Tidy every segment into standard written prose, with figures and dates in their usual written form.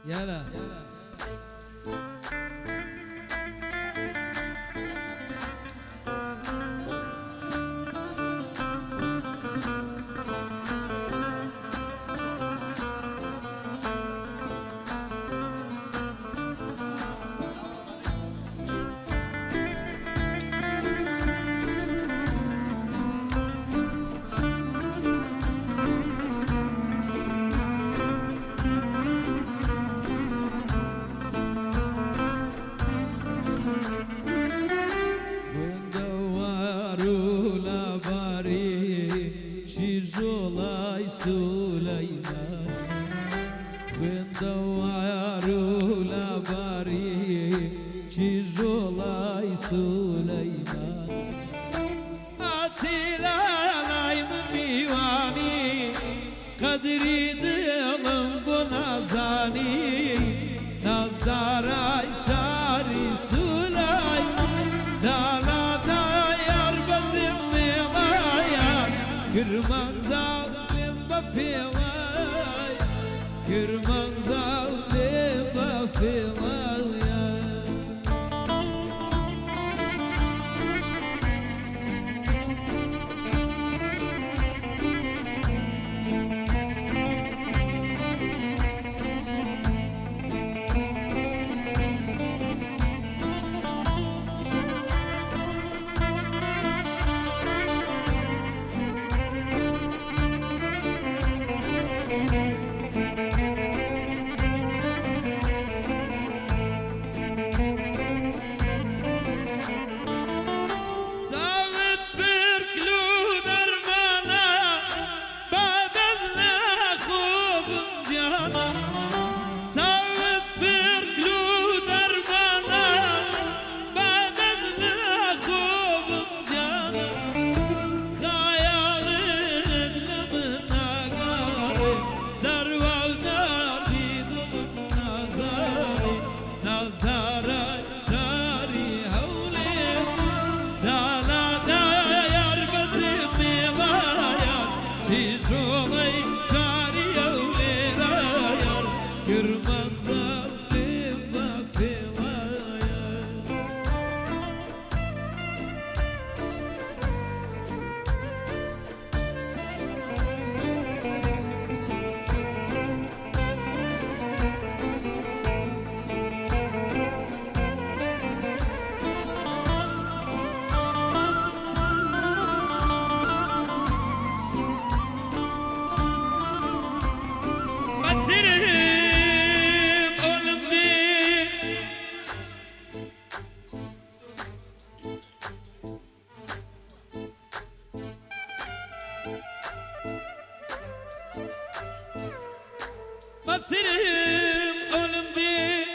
يلا سليمان وين دواروا لباري جيجولاي سليمان أتيلا لايم ميواني قدري دلم بنازاني نازداراي شاري سليمان دالا داير بزم ملايا كرمان زاو بفيواي كرمان زاو بفيواي Basirim ölümde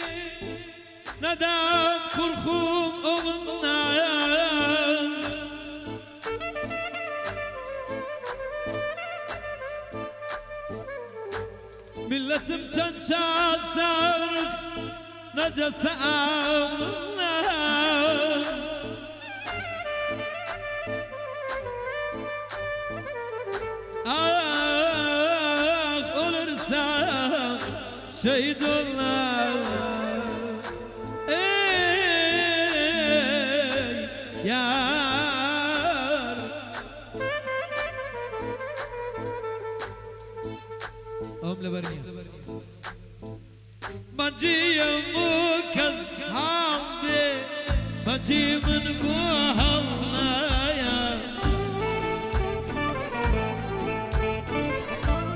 Nadam kurkum oğlumdan Milletim çançal şarık Necese ağımdan Ah olursan şehit ollar ey yar Omle barniya Bacıyım bu kız halde Bacımın bu hallaya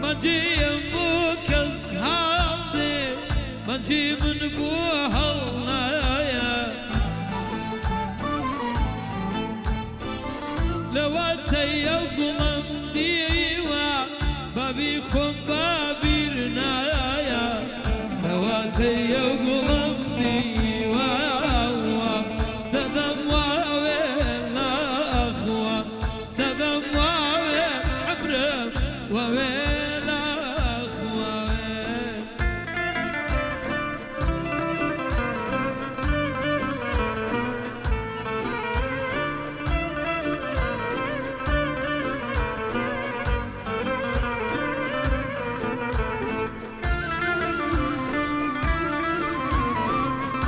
Bacıyım bu kız halde Bacımın bu hallaya Levate yavgulum diva Babi khumba